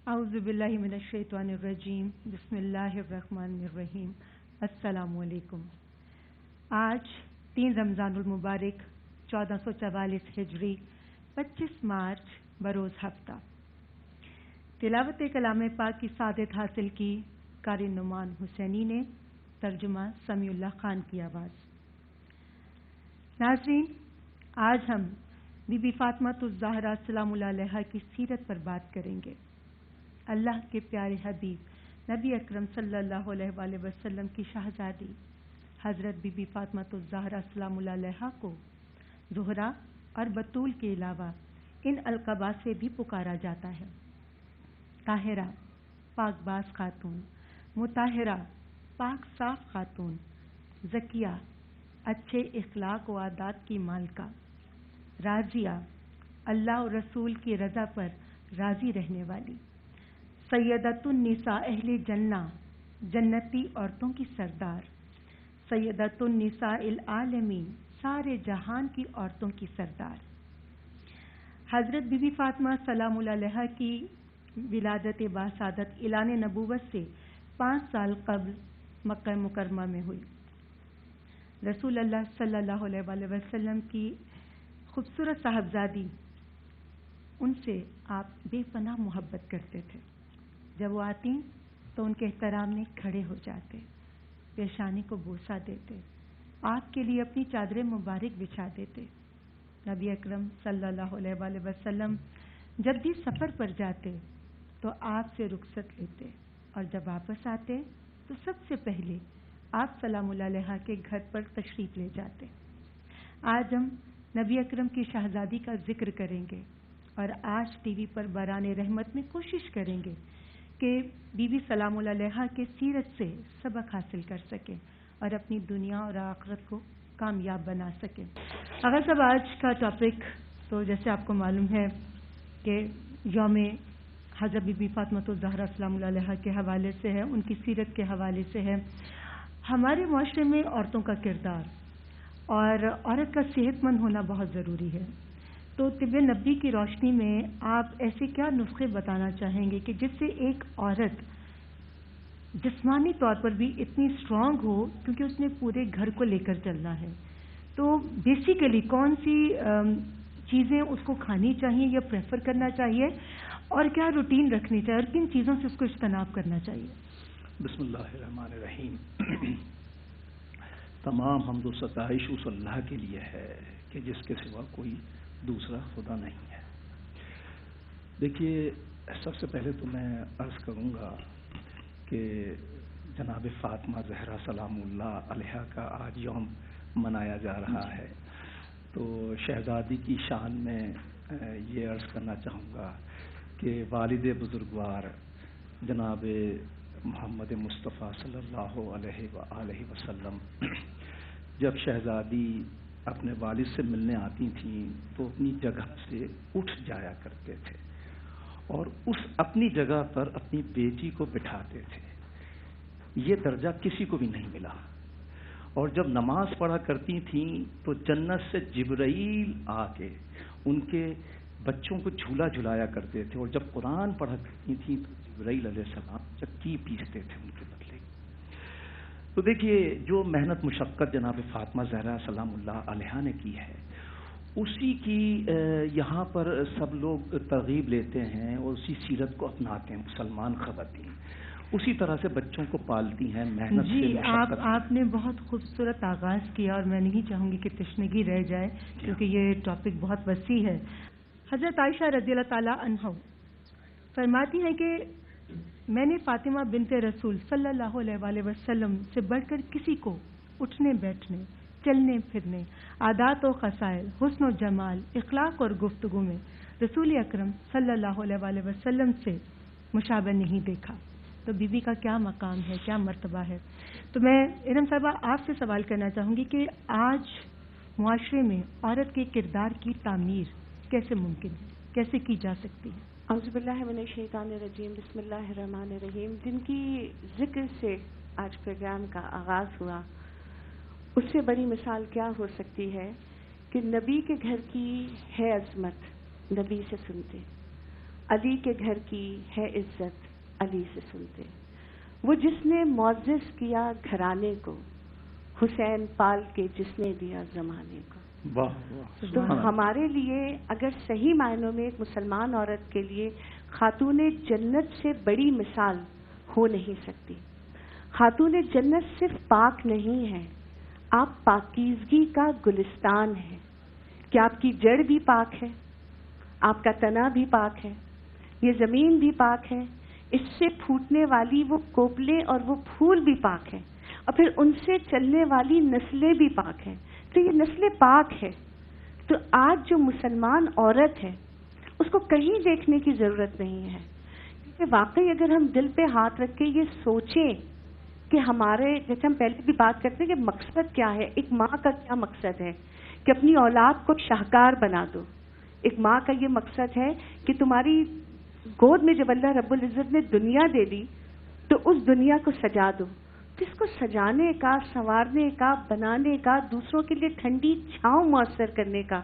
اعوذ باللہ من الشیطان الرجیم بسم اللہ الرحمن الرحیم السلام علیکم۔ آج 3 رمضان المبارک 1444 ہجری 25 مارچ بروز ہفتہ تلاوت کلام پاک کی سعادت حاصل کی قاری نعمان حسینی نے، ترجمہ سمیع اللہ خان کی آواز۔ ناظرین، آج ہم بی بی فاطمہ الزہرا سلام اللہ علیہا کی سیرت پر بات کریں گے۔ اللہ کے پیارے حبیب نبی اکرم صلی اللہ علیہ وآلہ وسلم کی شہزادی حضرت بی بی فاطمہ الزہرا سلام اللہ علیہا کو زہرا اور بطول کے علاوہ ان القابات سے بھی پکارا جاتا ہے: طاہرہ، پاک باز خاتون; مطہرہ، پاک صاف خاتون; زکیہ، اچھے اخلاق و عادات کی مالکہ; راضیہ، اللہ اور رسول کی رضا پر راضی رہنے والی; سیدۃ النساء اہل جنہ، جنتی عورتوں کی سردار; سیدۃ النساء العالمین، سارے جہان کی عورتوں کی سردار۔ حضرت بی بی فاطمہ سلام اللہ علیہا کی ولادت باسعادت اعلان نبوت سے 5 سال قبل مکہ مکرمہ میں ہوئی۔ رسول اللہ صلی اللہ علیہ وآلہ وسلم کی خوبصورت صاحبزادی، ان سے آپ بے پناہ محبت کرتے تھے۔ جب وہ آتی تو ان کے احترام میں کھڑے ہو جاتے، پیشانی کو بوسہ دیتے، آپ کے لیے اپنی چادر مبارک بچھا دیتے۔ نبی اکرم صلی اللہ علیہ وآلہ وسلم جب بھی سفر پر جاتے تو آپ سے رخصت لیتے، اور جب واپس آتے تو سب سے پہلے آپ سلام اللہ علیہ کے گھر پر تشریف لے جاتے۔ آج ہم نبی اکرم کی شہزادی کا ذکر کریں گے، اور آج ٹی وی پر باران رحمت میں کوشش کریں گے کہ بی بی سلام اللہ علیہ کے سیرت سے سبق حاصل کر سکیں اور اپنی دنیا اور آخرت کو کامیاب بنا سکیں۔ اگر سب آج کا ٹاپک تو جیسے آپ کو معلوم ہے کہ یوم حضرت بی بی فاطمہ الزہرا سلام اللہ علیہ کے حوالے سے ہے، ان کی سیرت کے حوالے سے ہے۔ ہمارے معاشرے میں عورتوں کا کردار اور عورت کا صحت مند ہونا بہت ضروری ہے، تو طب نبی کی روشنی میں آپ ایسے کیا نسخے بتانا چاہیں گے کہ جس سے ایک عورت جسمانی طور پر بھی اتنی اسٹرانگ ہو، کیونکہ اس نے پورے گھر کو لے کر چلنا ہے؟ تو بیسیکلی کون سی چیزیں اس کو کھانی چاہیے یا پریفر کرنا چاہیے، اور کیا روٹین رکھنی چاہیے، اور کن چیزوں سے اس کو اجتناب کرنا چاہیے؟ بسم اللہ الرحمن الرحیم۔ تمام حمد و ستائش اس اللہ کے لیے ہے کہ جس کے سوا کوئی دوسرا خدا نہیں ہے۔ دیکھیے، سب سے پہلے تو میں عرض کروں گا کہ جناب فاطمہ زہرا سلام اللہ علیہ کا آج یوم منایا جا رہا ہے، تو شہزادی کی شان میں یہ عرض کرنا چاہوں گا کہ والد بزرگوار جناب محمد مصطفیٰ صلی اللہ علیہ وآلہ وسلم جب شہزادی اپنے والد سے ملنے آتی تھیں تو اپنی جگہ سے اٹھ جایا کرتے تھے، اور اس اپنی جگہ پر اپنی بیٹی کو بٹھاتے تھے۔ یہ درجہ کسی کو بھی نہیں ملا۔ اور جب نماز پڑھا کرتی تھیں تو جنت سے جبرائیل آ کے ان کے بچوں کو جھولا جھلایا کرتے تھے، اور جب قرآن پڑھا کرتی تھیں تو جبرائیل علیہ السلام چکی پیستے تھے ان کے بدلے۔ تو دیکھیے، جو محنت مشقت جناب فاطمہ زہرا سلام اللہ علیہ نے کی ہے، اسی کی یہاں پر سب لوگ ترغیب لیتے ہیں اور اسی سیرت کو اپناتے ہیں مسلمان خواتین، اسی طرح سے بچوں کو پالتی ہیں محنت سے۔ جی، آپ نے بہت خوبصورت آغاز کیا، اور میں نہیں چاہوں گی کہ تشنگی رہ جائے کیونکہ یہ ٹاپک بہت وسیع ہے۔ حضرت عائشہ رضی اللہ تعالی عنہا فرماتی ہیں کہ میں نے فاطمہ بنت رسول صلی اللہ علیہ وآلہ وسلم سے بڑھ کر کسی کو اٹھنے بیٹھنے، چلنے پھرنے، عادات و خصائل، حسن و جمال، اخلاق اور گفتگو میں رسول اکرم صلی اللہ علیہ وآلہ وسلم سے مشابہ نہیں دیکھا۔ تو بی بی کا کیا مقام ہے، کیا مرتبہ ہے؟ تو میں ارم صاحبہ آپ سے سوال کرنا چاہوں گی کہ آج معاشرے میں عورت کے کردار کی تعمیر کیسے ممکن ہے، کیسے کی جا سکتی ہے؟ اعوذ باللہ من الشیطان الرجیم، بسم اللہ الرحمن الرحیم۔ جن کی ذکر سے آج پروگرام کا آغاز ہوا، اس سے بڑی مثال کیا ہو سکتی ہے کہ نبی کے گھر کی ہے عظمت، نبی سے سنتے، علی کے گھر کی ہے عزت علی سے سنتے، وہ جس نے معزز کیا گھرانے کو، حسین پال کے جس نے دیا زمانے کو۔ تو ہمارے لیے اگر صحیح معنوں میں ایک مسلمان عورت کے لیے خاتون جنت سے بڑی مثال ہو نہیں سکتی۔ خاتون جنت صرف پاک نہیں ہے، آپ پاکیزگی کا گلستان ہے کہ آپ کی جڑ بھی پاک ہے، آپ کا تنا بھی پاک ہے، یہ زمین بھی پاک ہے، اس سے پھوٹنے والی وہ کوپلیں اور وہ پھول بھی پاک ہیں، اور پھر ان سے چلنے والی نسلیں بھی پاک ہیں، تو یہ نسل پاک ہے۔ تو آج جو مسلمان عورت ہے اس کو کہیں دیکھنے کی ضرورت نہیں ہے، کیونکہ واقعی اگر ہم دل پہ ہاتھ رکھ کے یہ سوچیں کہ ہمارے، جیسے ہم پہلے بھی بات کرتے ہیں کہ مقصد کیا ہے، ایک ماں کا کیا مقصد ہے کہ اپنی اولاد کو شاہکار بنا دو۔ ایک ماں کا یہ مقصد ہے کہ تمہاری گود میں جب اللہ رب العزت نے دنیا دے دی تو اس دنیا کو سجا دو۔ جس کو سجانے کا، سنوارنے کا، بنانے کا، دوسروں کے لیے ٹھنڈی چھاؤں میسر کرنے کا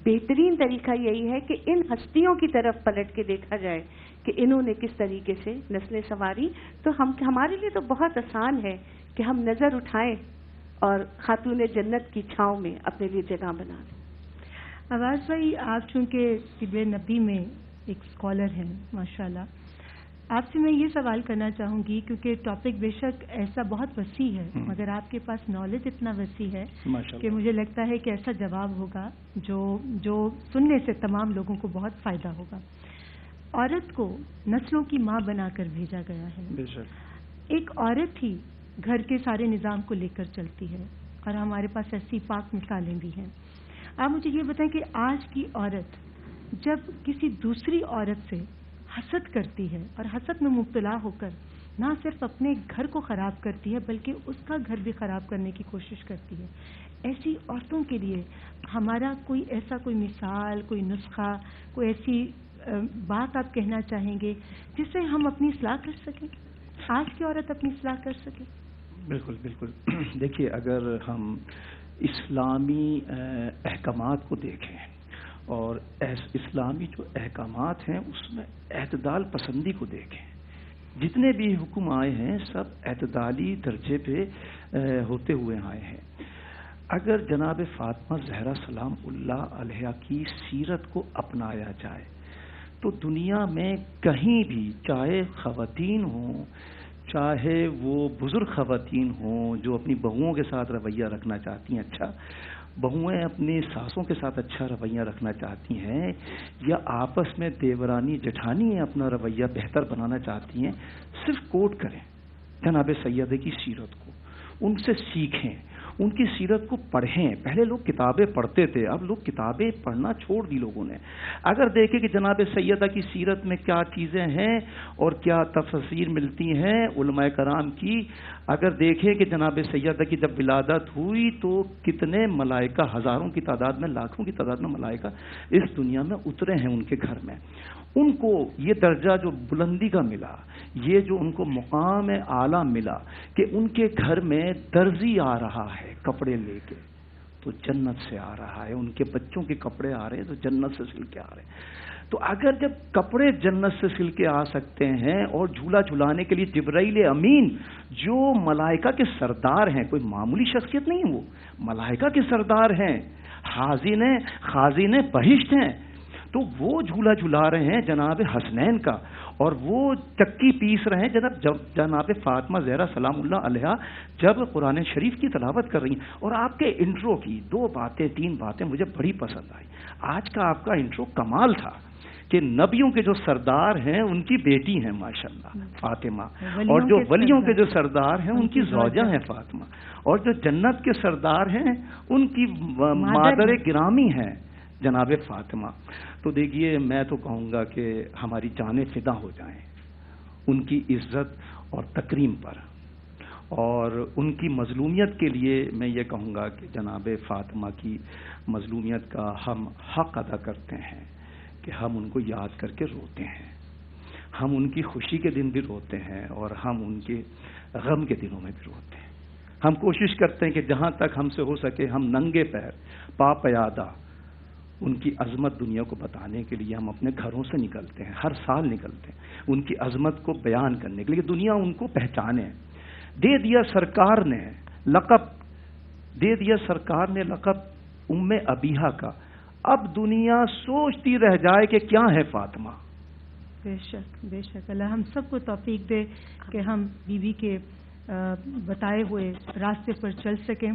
بہترین طریقہ یہی ہے کہ ان ہستیوں کی طرف پلٹ کے دیکھا جائے کہ انہوں نے کس طریقے سے نسلیں سنواری۔ تو ہمارے لیے تو بہت آسان ہے کہ ہم نظر اٹھائیں اور خاتون جنت کی چھاؤں میں اپنے لیے جگہ بنا دیں۔ آواز بھائی، آپ چونکہ طب نبی میں ایک اسکالر ہیں ماشاءاللہ، آپ سے میں یہ سوال کرنا چاہوں گی، کیونکہ ٹاپک بے شک ایسا بہت وسیع ہے مگر آپ کے پاس نالج اتنا وسیع ہے کہ مجھے لگتا ہے کہ ایسا جواب ہوگا جو سننے سے تمام لوگوں کو بہت فائدہ ہوگا۔ عورت کو نسلوں کی ماں بنا کر بھیجا گیا ہے۔ بے شک ایک عورت ہی گھر کے سارے نظام کو لے کر چلتی ہے، اور ہمارے پاس ایسی پاک مثالیں بھی ہیں۔ آپ مجھے یہ بتائیں کہ آج کی عورت جب کسی دوسری عورت سے حسد کرتی ہے اور حسد میں مبتلا ہو کر نہ صرف اپنے گھر کو خراب کرتی ہے بلکہ اس کا گھر بھی خراب کرنے کی کوشش کرتی ہے، ایسی عورتوں کے لیے ہمارا کوئی مثال، کوئی نسخہ، کوئی ایسی بات آپ کہنا چاہیں گے جس سے ہم اپنی اصلاح کر سکیں، آج کی عورت اپنی اصلاح کر سکے؟ بالکل بالکل۔ دیکھیے، اگر ہم اسلامی احکامات کو دیکھیں اور اسلامی جو احکامات ہیں اس میں اعتدال پسندی کو دیکھیں، جتنے بھی حکم آئے ہیں سب اعتدالی درجے پہ ہوتے ہوئے آئے ہیں۔ اگر جناب فاطمہ زہرا سلام اللہ علیہ کی سیرت کو اپنایا جائے تو دنیا میں کہیں بھی، چاہے خواتین ہوں، چاہے وہ بزرگ خواتین ہوں جو اپنی بہوؤں کے ساتھ رویہ رکھنا چاہتی ہیں، اچھا بہویں اپنی ساسوں کے ساتھ اچھا رویہ رکھنا چاہتی ہیں، یا آپس میں دیورانی جٹھانی اپنا رویہ بہتر بنانا چاہتی ہیں، صرف کوٹ کریں جناب سیدہ کی سیرت کو، ان سے سیکھیں، ان کی سیرت کو پڑھیں۔ پہلے لوگ کتابیں پڑھتے تھے، اب لوگ کتابیں پڑھنا چھوڑ دی لوگوں نے۔ اگر دیکھیں کہ جناب سیدہ کی سیرت میں کیا چیزیں ہیں اور کیا تفسیر ملتی ہیں علماء کرام کی، اگر دیکھیں کہ جناب سیدہ کی جب ولادت ہوئی تو کتنے ملائکہ، ہزاروں کی تعداد میں، لاکھوں کی تعداد میں ملائکہ اس دنیا میں اترے ہیں ان کے گھر میں۔ ان کو یہ درجہ جو بلندی کا ملا، یہ جو ان کو مقام اعلیٰ ملا کہ ان کے گھر میں درزی آ رہا ہے کپڑے لے کے تو جنت سے آ رہا ہے، ان کے بچوں کے کپڑے آ رہے ہیں تو جنت سے سل کے آ رہے ہیں۔ تو اگر جب کپڑے جنت سے سل کے آ سکتے ہیں اور جھولا جھلانے کے لیے جبرائیل امین جو ملائکہ کے سردار ہیں، کوئی معمولی شخصیت نہیں، وہ ملائکہ کے سردار ہیں، خازن بہشت ہیں، تو وہ جھولا جھلا رہے ہیں جناب حسنین کا، اور وہ چکی پیس رہے ہیں جناب فاطمہ زہرا سلام اللہ علیہ جب قرآن شریف کی تلاوت کر رہی ہیں۔ اور آپ کے انٹرو کی 3 باتیں مجھے بڑی پسند آئی۔ آج کا آپ کا انٹرو کمال تھا کہ نبیوں کے جو سردار ہیں ان کی بیٹی ہیں ماشاءاللہ فاطمہ، اور جو ولیوں کے جو سردار ہیں ان کی زوجہ ہیں فاطمہ، اور جو جنت کے سردار ہیں ان کی مادر گرامی ہیں جناب فاطمہ۔ تو دیکھیے، میں تو کہوں گا کہ ہماری جانیں فدا ہو جائیں ان کی عزت اور تکریم پر، اور ان کی مظلومیت کے لیے میں یہ کہوں گا کہ جناب فاطمہ کی مظلومیت کا ہم حق ادا کرتے ہیں کہ ہم ان کو یاد کر کے روتے ہیں، ہم ان کی خوشی کے دن بھی روتے ہیں اور ہم ان کے غم کے دنوں میں بھی روتے ہیں۔ ہم کوشش کرتے ہیں کہ جہاں تک ہم سے ہو سکے ہم ننگے پیر، پا پیادہ ان کی عظمت دنیا کو بتانے کے لیے ہم اپنے گھروں سے نکلتے ہیں، ہر سال نکلتے ہیں ان کی عظمت کو بیان کرنے کے لیے، دنیا ان کو پہچانے۔ دے دیا سرکار نے لقب ام ابیہا کا، اب دنیا سوچتی رہ جائے کہ کیا ہے فاطمہ۔ بے شک اللہ ہم سب کو توفیق دے کہ ہم بیوی کے بتائے ہوئے راستے پر چل سکیں۔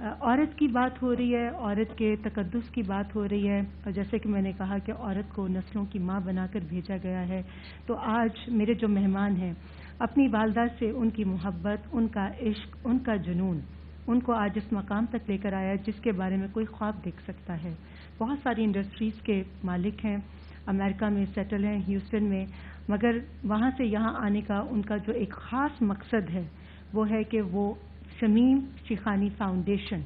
عورت کی بات ہو رہی ہے، عورت کے تقدس کی بات ہو رہی ہے، اور جیسے کہ میں نے کہا کہ عورت کو نسلوں کی ماں بنا کر بھیجا گیا ہے، تو آج میرے جو مہمان ہیں اپنی والدہ سے ان کی محبت، ان کا عشق، ان کا جنون ان کو آج اس مقام تک لے کر آیا جس کے بارے میں کوئی خواب دیکھ سکتا ہے۔ بہت ساری انڈسٹریز کے مالک ہیں، امریکہ میں سیٹل ہیں، ہیوسٹن میں، مگر وہاں سے یہاں آنے کا ان کا جو ایک خاص مقصد ہے وہ ہے کہ وہ شمیم شیخانی فاؤنڈیشن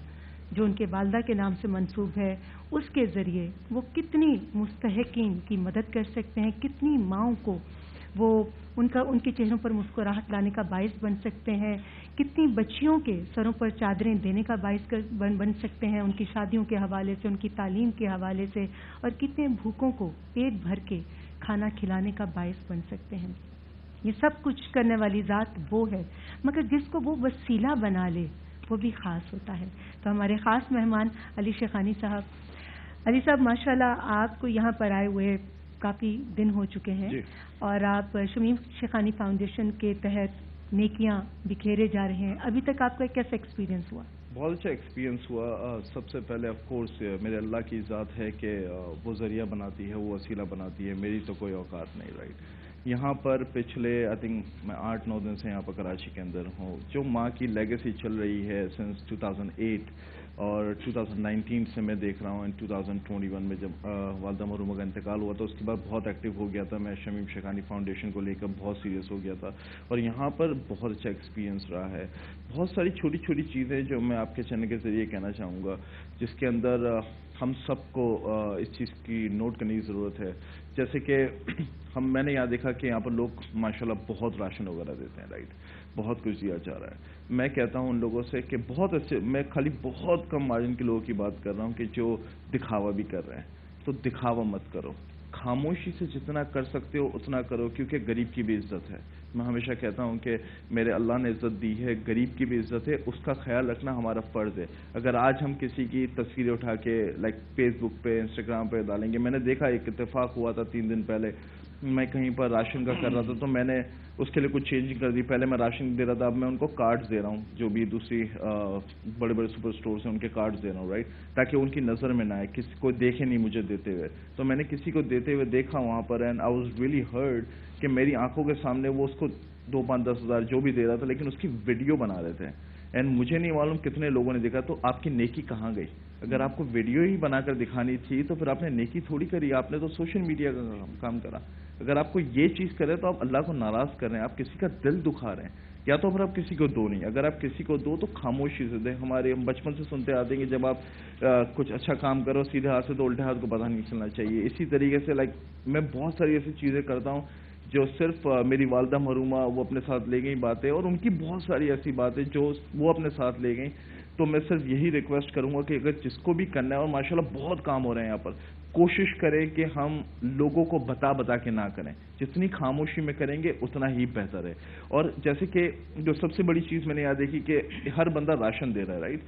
جو ان کے والدہ کے نام سے منسوب ہے، اس کے ذریعے وہ کتنی مستحقین کی مدد کر سکتے ہیں، کتنی ماؤں کو وہ ان کے چہروں پر مسکراہٹ لانے کا باعث بن سکتے ہیں، کتنی بچیوں کے سروں پر چادریں دینے کا باعث بن سکتے ہیں ان کی شادیوں کے حوالے سے، ان کی تعلیم کے حوالے سے، اور کتنے بھوکوں کو پیٹ بھر کے کھانا کھلانے کا باعث بن سکتے ہیں۔ یہ سب کچھ کرنے والی ذات وہ ہے، مگر جس کو وہ وسیلہ بنا لے وہ بھی خاص ہوتا ہے۔ تو ہمارے خاص مہمان علی شیخانی صاحب، علی صاحب ماشاءاللہ آپ کو یہاں پر آئے ہوئے کافی دن ہو چکے ہیں جی، اور آپ شمیم شیخانی فاؤنڈیشن کے تحت نیکیاں بکھیرے جا رہے ہیں۔ ابھی تک آپ کا کیسا ایکسپیرینس ہوا؟ بہت اچھا ایکسپیرینس ہوا۔ سب سے پہلے آف کورس میرے اللہ کی ذات ہے کہ وہ ذریعہ بناتی ہے، وہ وسیلہ بناتی ہے، میری تو کوئی اوقات نہیں، رائٹ۔ یہاں پر پچھلے آئی تھنک میں 8-9 دن سے یہاں پر کراچی کے اندر ہوں، جو ماں کی لیگیسی چل رہی ہے سنس 2008 اور 2019 سے میں دیکھ رہا ہوں، 2021 میں جب والدہ مرحومہ کا انتقال ہوا تو اس کے بعد بہت ایکٹیو ہو گیا تھا میں، شمیم شیخانی فاؤنڈیشن کو لے کر بہت سیریس ہو گیا تھا، اور یہاں پر بہت اچھا ایکسپیرینس رہا ہے۔ بہت ساری چھوٹی چھوٹی چیزیں جو میں آپ کے چینل کے ذریعے کہنا چاہوں گا، جس کے اندر ہم سب کو اس چیز کی نوٹ کرنے کی ضرورت ہے۔ جیسے کہ میں نے یہاں دیکھا کہ یہاں پر لوگ ماشاءاللہ بہت راشن وغیرہ دیتے ہیں، رائٹ، بہت کچھ دیا جا رہا ہے۔ میں کہتا ہوں ان لوگوں سے کہ بہت اچھے، میں خالی بہت کم مارجن کے لوگوں کی بات کر رہا ہوں کہ جو دکھاوا بھی کر رہے ہیں، تو دکھاوا مت کرو، خاموشی سے جتنا کر سکتے ہو اتنا کرو، کیونکہ غریب کی بھی عزت ہے۔ میں ہمیشہ کہتا ہوں کہ میرے اللہ نے عزت دی ہے، غریب کی بھی عزت ہے، اس کا خیال رکھنا ہمارا فرض ہے۔ اگر آج ہم کسی کی تصویریں اٹھا کے لائک فیس بک پہ، انسٹاگرام پہ ڈالیں گے، میں نے دیکھا ایک اتفاق ہوا تھا 3 دن پہلے، میں کہیں پر راشن کا کر رہا تھا تو میں نے اس کے لیے کچھ چینجنگ کر دی۔ پہلے میں راشن دے رہا تھا، اب میں ان کو کارڈز دے رہا ہوں، جو بھی دوسری بڑے بڑے سپر سٹورز ہیں ان کے کارڈز دے رہا ہوں، رائٹ، تاکہ ان کی نظر میں نہ آئے، کسی کو دیکھے نہیں مجھے دیتے ہوئے۔ تو میں نے کسی کو دیتے ہوئے دیکھا وہاں پر، and I was really hurt کہ میری آنکھوں کے سامنے وہ اس کو 2-5-10 ہزار جو بھی دے رہا تھا، لیکن اس کی ویڈیو بنا رہے تھے، اینڈ مجھے نہیں معلوم کتنے لوگوں نے دیکھا۔ تو آپ کی نیکی کہاں گئی؟ اگر آپ کو ویڈیو ہی بنا کر دکھانی تھی تو پھر آپ نے نیکی تھوڑی کری، آپ نے تو سوشل میڈیا کا کام کرا۔ اگر آپ کو یہ چیز کرے تو آپ اللہ کو ناراض کر رہے ہیں، آپ کسی کا دل دکھا رہے ہیں، یا تو پھر آپ کسی کو دو نہیں، اگر آپ کسی کو دو تو خاموشی سے دیں۔ ہم بچپن سے سنتے آتے ہیں کہ جب آپ کچھ اچھا کام کرو سیدھے ہاتھ سے تو الٹے ہاتھ کو پتہ نہیں چلنا چاہیے۔ اسی طریقے سے لائک میں بہت ساری ایسی چیزیں کرتا ہوں جو صرف میری والدہ مرحومہ وہ اپنے ساتھ لے گئی باتیں، اور ان کی بہت ساری ایسی باتیں جو وہ اپنے ساتھ لے گئیں۔ تو میں صرف یہی ریکویسٹ کروں گا کہ اگر جس کو بھی کرنا ہے، اور ماشاءاللہ بہت کام ہو رہے ہیں یہاں پر، کوشش کریں کہ ہم لوگوں کو بتا کے نہ کریں، جتنی خاموشی میں کریں گے اتنا ہی بہتر ہے۔ اور جیسے کہ جو سب سے بڑی چیز میں نے یاد دیکھی کہ ہر بندہ راشن دے رہا ہے، رائٹ،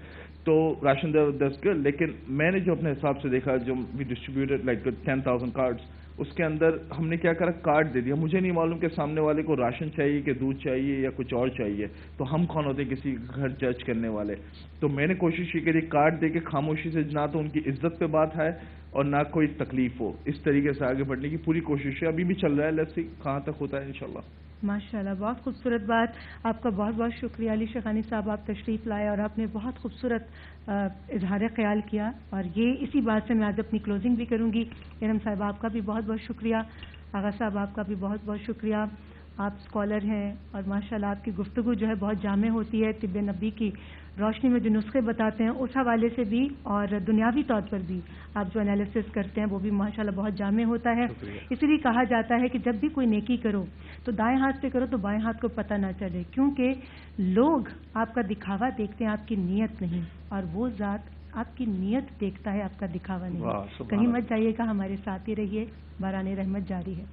تو راشن دس گڈ، لیکن میں نے جو اپنے حساب سے دیکھا، جو وی ڈسٹریبیوٹڈ لائک 10,000 کارڈز، اس کے اندر ہم نے کیا کرا، کارڈ دے دیا۔ مجھے نہیں معلوم کہ سامنے والے کو راشن چاہیے کہ دودھ چاہیے یا کچھ اور چاہیے، تو ہم کون ہوتے ہیں کسی گھر جج کرنے والے؟ تو میں نے کوشش کی کہ کارڈ دے کے خاموشی سے نہ تو ان کی عزت پہ بات ہے اور نہ کوئی تکلیف ہو، اس طریقے سے آگے بڑھنے کی پوری کوشش ہے، ابھی بھی چل رہا ہے، لیٹس سی کہاں تک ہوتا ہے انشاءاللہ۔ ماشاءاللہ، بہت خوبصورت بات، آپ کا بہت بہت شکریہ علی شیخانی صاحب، آپ تشریف لائے اور آپ نے بہت خوبصورت اظہار خیال کیا، اور یہ اسی بات سے میں آج اپنی کلوزنگ بھی کروں گی۔ ارم صاحب آپ کا بھی بہت بہت شکریہ، آغا صاحب آپ کا بھی بہت بہت شکریہ، آپ اسکالر ہیں اور ماشاءاللہ آپ کی گفتگو جو ہے بہت جامع ہوتی ہے، طب نبی کی روشنی میں جو نسخے بتاتے ہیں اس حوالے سے بھی اور دنیاوی طور پر بھی آپ جو انالیسس کرتے ہیں وہ بھی ماشاءاللہ بہت جامع ہوتا ہے۔ اسی لیے کہا جاتا ہے کہ جب بھی کوئی نیکی کرو تو دائیں ہاتھ سے کرو تو بائیں ہاتھ کو پتہ نہ چلے، کیونکہ لوگ آپ کا دکھاوا دیکھتے ہیں، آپ کی نیت نہیں، اور وہ ذات آپ کی نیت دیکھتا ہے, آپ کا دکھاوا نہیں. واہ, سبحان کہیں اللہ. مت جائیے گا, ہمارے ساتھ ہی رہیے, باران رحمت جاری ہے.